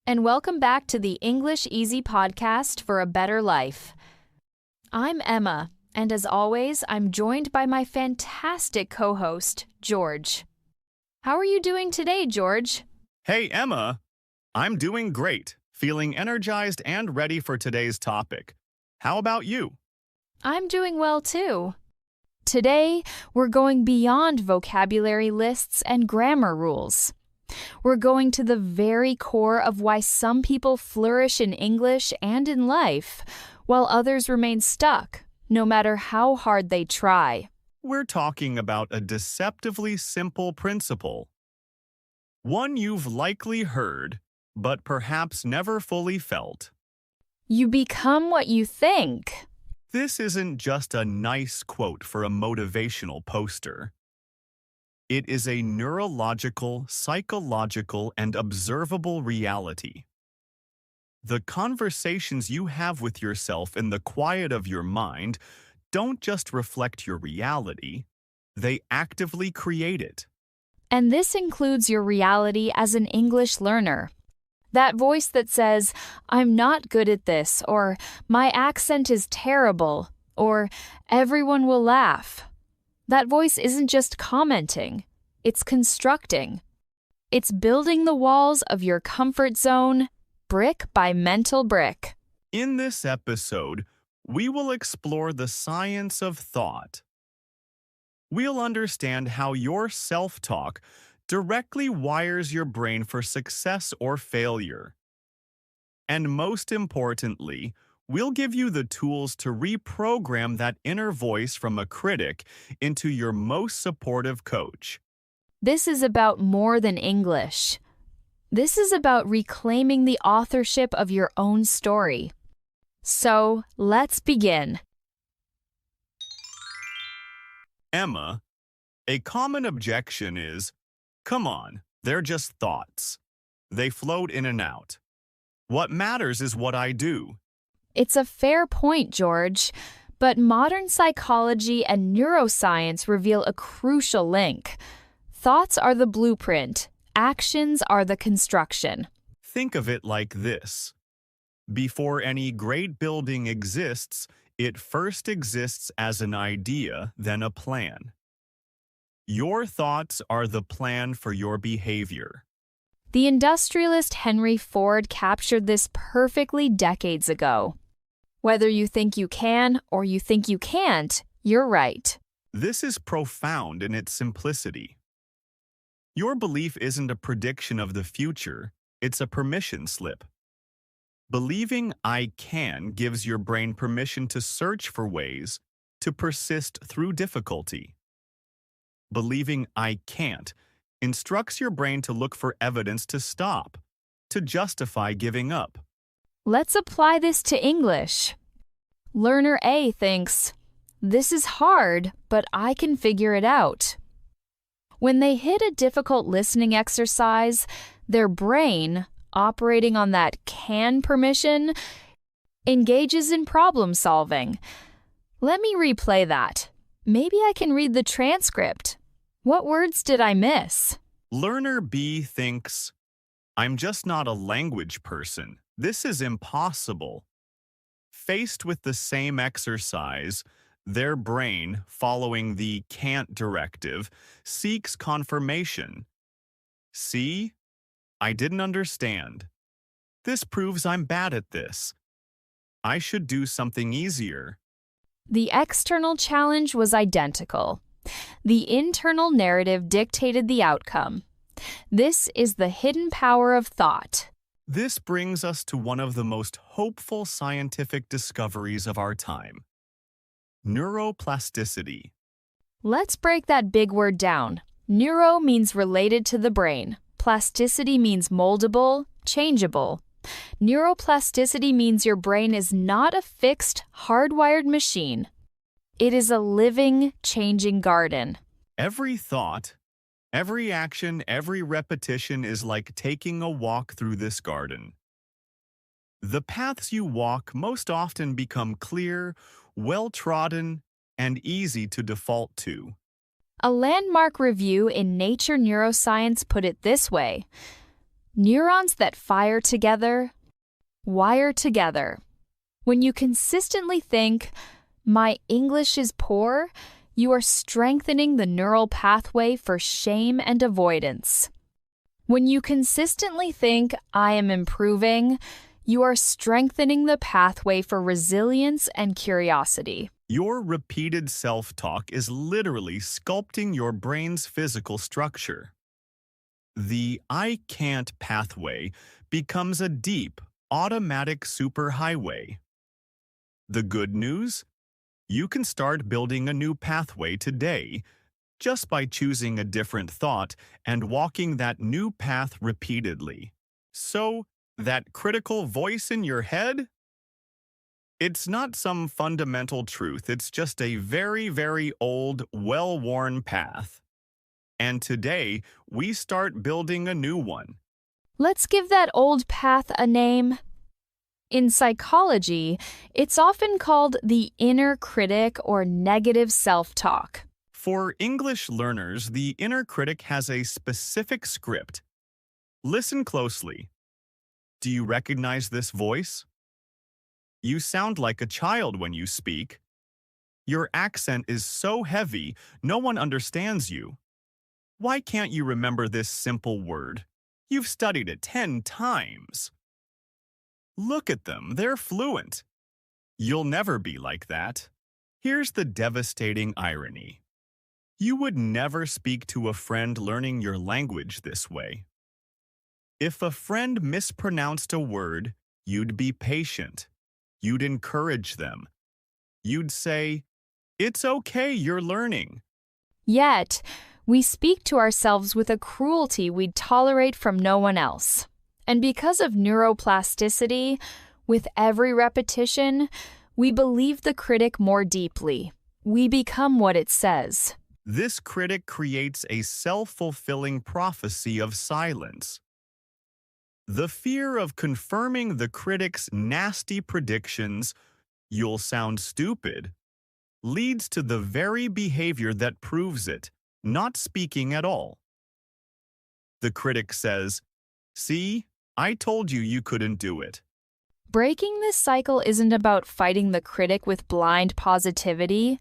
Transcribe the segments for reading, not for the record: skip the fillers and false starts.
and welcome back to the English Easy Podcast for a Better Life. I'm Emma, and as always, I'm joined by my fantastic co-host, George. How are you doing today, George? Hey, Emma. I'm doing great, feeling energized and ready for today's topic. How about you? I'm doing well, too. Today, we're going beyond vocabulary lists and grammar rules. We're going to the very core of why some people flourish in English and in life, while others remain stuck, no matter how hard they try. We're talking about a deceptively simple principle. One you've likely heard, but perhaps never fully felt. You become what you think. This isn't just a nice quote for a motivational poster. It is a neurological, psychological, and observable reality. The conversations you have with yourself in the quiet of your mind don't just reflect your reality, they actively create it. And this includes your reality as an English learner. That voice that says, "I'm not good at this," or "My accent is terrible," or "Everyone will laugh." That voice isn't just commenting, it's constructing. It's building the walls of your comfort zone, brick by mental brick. In this episode, we will explore the science of thought. We'll understand how your self-talk directly wires your brain for success or failure. And most importantly, we'll give you the tools to reprogram that inner voice from a critic into your most supportive coach. This is about more than English. This is about reclaiming the authorship of your own story. So, let's begin. Emma, a common objection is, "Come on, they're just thoughts. They float in and out. What matters is what I do." It's a fair point, George, but modern psychology and neuroscience reveal a crucial link. Thoughts are the blueprint, actions are the construction. Think of it like this. Before any great building exists, it first exists as an idea, then a plan. Your thoughts are the plan for your behavior. The industrialist Henry Ford captured this perfectly decades ago. Whether you think you can or you think you can't, you're right. This is profound in its simplicity. Your belief isn't a prediction of the future, it's a permission slip. Believing "I can" gives your brain permission to search for ways to persist through difficulty. Believing "I can't" instructs your brain to look for evidence to stop, to justify giving up. Let's apply this to English. Learner A thinks, "This is hard, but I can figure it out." When they hit a difficult listening exercise, their brain, operating on that "can" permission, engages in problem solving. Let me replay that. Maybe I can read the transcript. What words did I miss? Learner B thinks, "I'm just not a language person. This is impossible." Faced with the same exercise, their brain, following the "can't" directive, seeks confirmation. "See? I didn't understand. This proves I'm bad at this. I should do something easier." The external challenge was identical. The internal narrative dictated the outcome. This is the hidden power of thought. This brings us to one of the most hopeful scientific discoveries of our time: neuroplasticity. Let's break that big word down. Neuro means related to the brain. Plasticity means moldable, changeable. Neuroplasticity means your brain is not a fixed, hardwired machine. It is a living, changing garden. Every thought, every action, every repetition is like taking a walk through this garden. The paths you walk most often become clear, well-trodden, and easy to default to. A landmark review in Nature Neuroscience put it this way: Neurons that fire together, wire together. When you consistently think, my English is poor, you are strengthening the neural pathway for shame and avoidance. When you consistently think, I am improving, you are strengthening the pathway for resilience and curiosity. Your repeated self-talk is literally sculpting your brain's physical structure. The I can't pathway becomes a deep, automatic superhighway. The good news? You can start building a new pathway today just by choosing a different thought and walking that new path repeatedly. So, that critical voice in your head? It's not some fundamental truth, it's just a very, very old, well-worn path. And today, we start building a new one. Let's give that old path a name. In psychology, it's often called the inner critic or negative self-talk. For English learners, the inner critic has a specific script. Listen closely. Do you recognize this voice? You sound like a child when you speak. Your accent is so heavy, no one understands you. Why can't you remember this simple word? You've studied it 10 times. Look at them, they're fluent. You'll never be like that. Here's the devastating irony. You would never speak to a friend learning your language this way. If a friend mispronounced a word, you'd be patient. You'd encourage them. You'd say, "It's okay, you're learning." Yet, we speak to ourselves with a cruelty we'd tolerate from no one else. And because of neuroplasticity, with every repetition, we believe the critic more deeply. We become what it says. This critic creates a self-fulfilling prophecy of silence. The fear of confirming the critic's nasty predictions, "You'll sound stupid," leads to the very behavior that proves it, not speaking at all. The critic says, "See, I told you you couldn't do it." Breaking this cycle isn't about fighting the critic with blind positivity.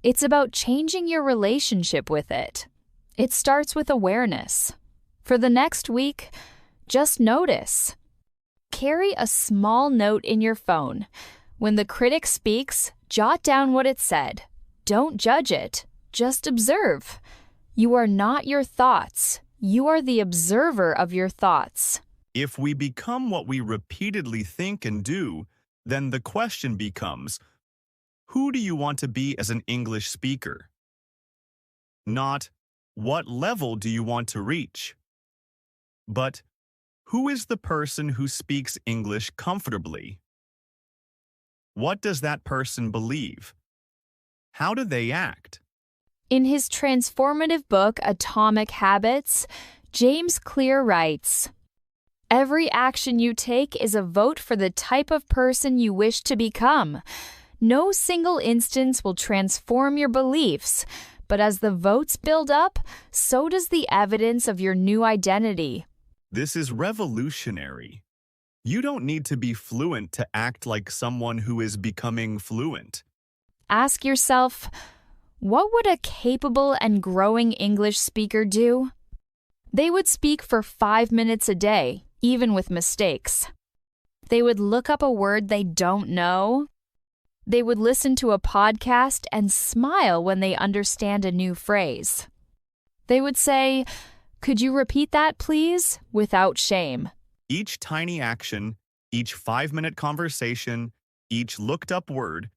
It's about changing your relationship with it. It starts with awareness. For the next week, just notice. Carry a small note in your phone. When the critic speaks, jot down what it said. Don't judge it. Just observe. You are not your thoughts. You are the observer of your thoughts. If we become what we repeatedly think and do, then the question becomes, who do you want to be as an English speaker? Not, what level do you want to reach? But, who is the person who speaks English comfortably? What does that person believe? How do they act? In his transformative book, Atomic Habits, James Clear writes, "Every action you take is a vote for the type of person you wish to become. No single instance will transform your beliefs, but as the votes build up, so does the evidence of your new identity." This is revolutionary. You don't need to be fluent to act like someone who is becoming fluent. Ask yourself, what would a capable and growing English speaker do? They would speak for 5 minutes a day, even with mistakes. They would look up a word they don't know. They would listen to a podcast and smile when they understand a new phrase. They would say, "Could you repeat that, please?" without shame. Each tiny action, each 5-minute conversation, each looked-up word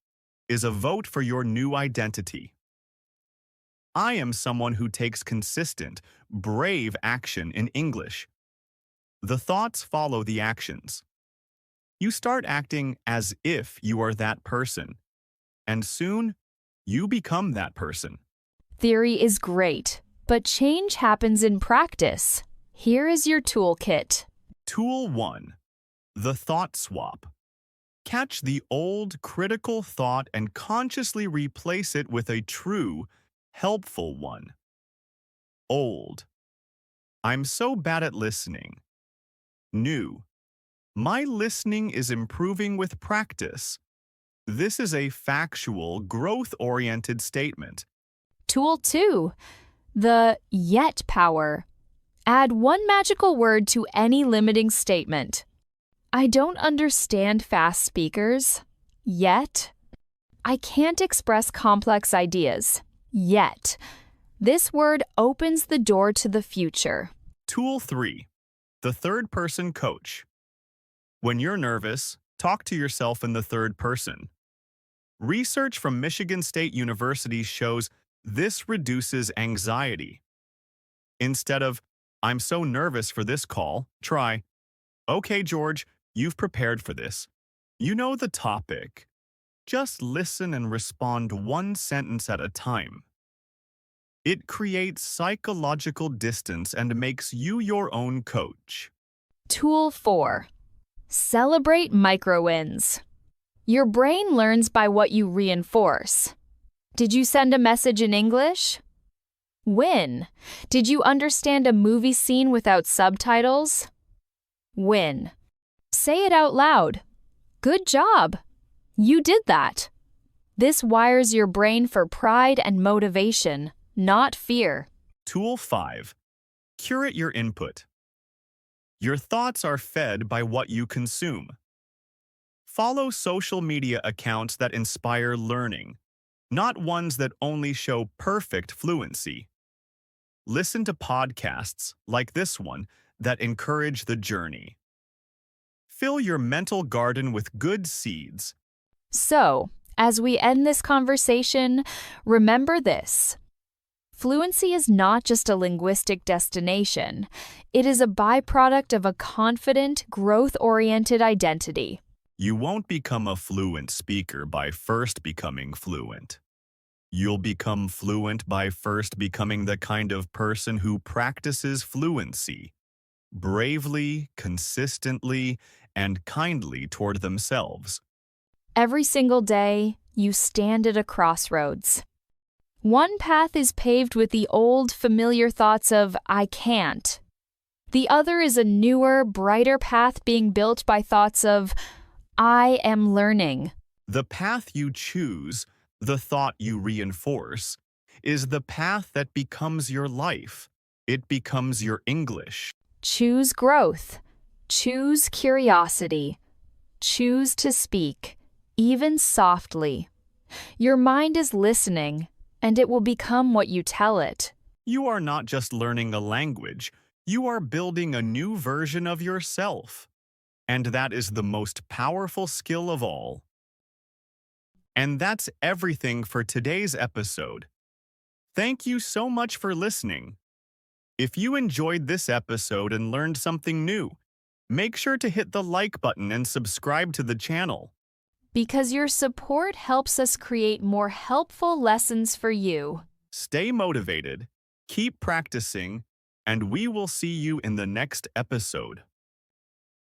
is a vote for your new identity. I am someone who takes consistent, brave action in English. The thoughts follow the actions. You start acting as if you are that person, and soon you become that person. Theory is great, but change happens in practice. Here is your toolkit. Tool 1. The thought swap. Catch the old, critical thought and consciously replace it with a true, helpful one. Old. I'm so bad at listening. New. My listening is improving with practice. This is a factual, growth-oriented statement. Tool 2. The yet power. Add one magical word to any limiting statement. I don't understand fast speakers. Yet. I can't express complex ideas. Yet. This word opens the door to the future. Tool 3. The third-person coach. When you're nervous, talk to yourself in the third person. Research from Michigan State University shows this reduces anxiety. Instead of, I'm so nervous for this call, try, okay, George, you've prepared for this. You know the topic. Just listen and respond one sentence at a time. It creates psychological distance and makes you your own coach. Tool 4. Celebrate micro-wins. Your brain learns by what you reinforce. Did you send a message in English? Win. Did you understand a movie scene without subtitles? Win. Say it out loud. Good job. You did that. This wires your brain for pride and motivation, not fear. Tool 5. Curate your input. Your thoughts are fed by what you consume. Follow social media accounts that inspire learning, not ones that only show perfect fluency. Listen to podcasts like this one that encourage the journey. Fill your mental garden with good seeds. So, as we end this conversation, remember this. Fluency is not just a linguistic destination. It is a byproduct of a confident, growth-oriented identity. You won't become a fluent speaker by first becoming fluent. You'll become fluent by first becoming the kind of person who practices fluency, bravely, consistently, and kindly toward themselves. Every single day, you stand at a crossroads. One path is paved with the old, familiar thoughts of, I can't. The other is a newer, brighter path being built by thoughts of, I am learning. The path you choose, the thought you reinforce, is the path that becomes your life. It becomes your English. Choose growth. Choose curiosity. Choose to speak, even softly. Your mind is listening, and it will become what you tell it. You are not just learning a language, you are building a new version of yourself. And that is the most powerful skill of all. And that's everything for today's episode. Thank you so much for listening. If you enjoyed this episode and learned something new, make sure to hit the like button and subscribe to the channel. Because your support helps us create more helpful lessons for you. Stay motivated, keep practicing, and we will see you in the next episode.